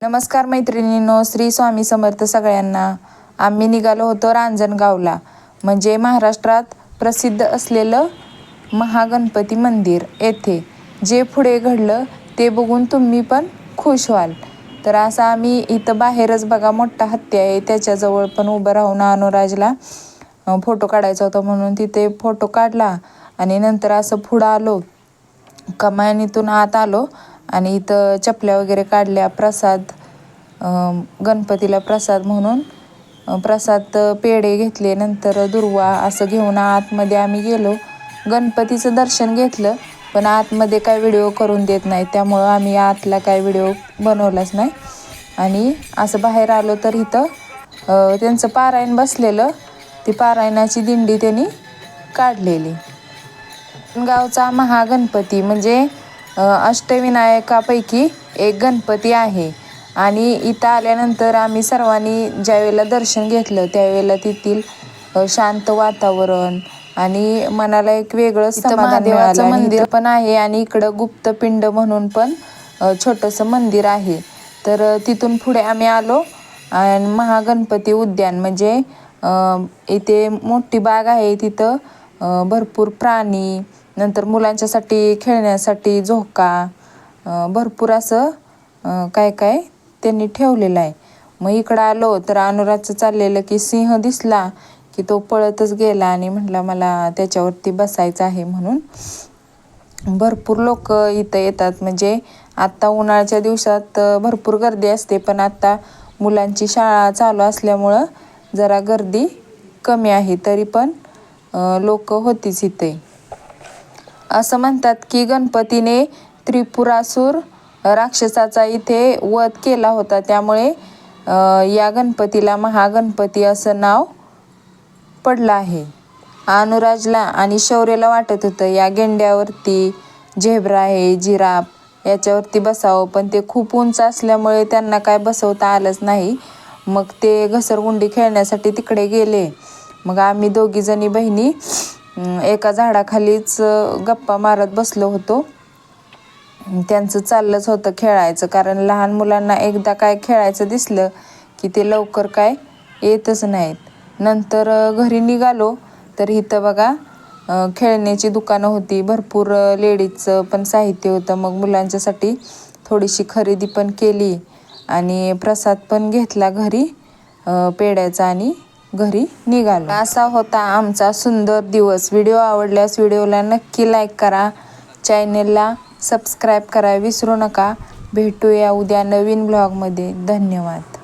नमस्कार मैत्रिणींनो, श्री स्वामी समर्थ सगळ्यांना. आम्ही निघालो होतो रांजणगावला, म्हणजे महाराष्ट्रात प्रसिद्ध असलेलं महागणपती मंदिर. येथे जे पुढे घडलं ते बघून तुम्ही पण खुश व्हाल. तर असं आम्ही इथं बाहेरच बघा मोठा हत्ती आहे, त्याच्याजवळ पण उभं राहून अनुराजला फोटो काढायचा होता म्हणून तिथे फोटो काढला. आणि नंतर असं पुढं आलो, कमानीतून आत आलो आणि इथं चपल्या वगैरे काढल्या. प्रसाद, गणपतीला प्रसाद म्हणून प्रसाद पेढे घेतले, नंतर दुर्वा असं घेऊन आतमध्ये आम्ही गेलो. गणपतीचं दर्शन घेतलं, पण आतमध्ये काय व्हिडिओ करून देत नाही, त्यामुळं आम्ही आतला काय व्हिडिओ बनवलाच नाही. आणि असं बाहेर आलो तर इथं त्यांचं पारायण बसलेलं, ती पारायणाची दिंडी त्यांनी काढलेली. गावचा महागणपती म्हणजे अष्टविनायकापैकी एक गणपती आहे. आणि इथं आल्यानंतर आम्ही सर्वांनी ज्यावेळेला दर्शन घेतलं त्यावेळेला तेथील शांत वातावरण आणि मनाला एक वेगळं समाधान मिळालं. मंदिर पण आहे आणि इकडं गुप्तपिंड म्हणून पण छोटंसं मंदिर आहे. तर तिथून पुढे आम्ही आलो आणि महागणपती उद्यान म्हणजे इथे मोठी बाग आहे. तिथं भरपूर प्राणी, नंतर मुलांच्यासाठी खेळण्यासाठी झोका, भरपूर असं काय काय त्यांनी ठेवलेलं आहे. मग इकडं आलो तर अनुराजचं चाललेलं की सिंह दिसला की तो पळतच गेला आणि म्हटला मला त्याच्यावरती बसायचं आहे म्हणून. भरपूर लोक इथं येतात, म्हणजे आत्ता उन्हाळ्याच्या दिवसात भरपूर गर्दी असते, पण आत्ता मुलांची शाळा चालू असल्यामुळं जरा गर्दी कमी आहे. तरी पण लोक होतीच इथे. असं म्हणतात की गणपतीने त्रिपुरासूर राक्षसाचा इथे वध केला होता, त्यामुळे या गणपतीला महागणपती असं नाव पडलं आहे. अनुराजला आणि शौर्यला वाटत होतं या गेंड्यावरती झेब्रा आहे, जिराफ याच्यावरती बसावं, पण ते खूप उंच असल्यामुळे त्यांना काय बसवता आलंच नाही. मग ते घसरगुंडी खेळण्यासाठी तिकडे गेले. मग आम्ही दोघीजणी बहिणी एका झाडाखालीच गप्पा मारत बसलो होतो. त्यांचं चाललंच होतं खेळायचं, कारण लहान मुलांना एकदा काय खेळायचं दिसलं की ते लवकर काय येतच नाहीत. नंतर घरी निघालो तर इथं बघा खेळण्याची दुकानं होती, भरपूर लेडीजचं पण साहित्य होतं. मग मुलांच्यासाठी थोडीशी खरेदी पण केली आणि प्रसाद पण घेतला घरी पेढ्याचा आणि घरी निघालो. असा होता आमचा सुंदर दिवस. व्हिडिओ आवडल्यास व्हिडिओला नक्की लाईक करा, चॅनेलला सबस्क्राईब करा विसरू नका. भेटूया उद्या नवीन ब्लॉगमध्ये. धन्यवाद.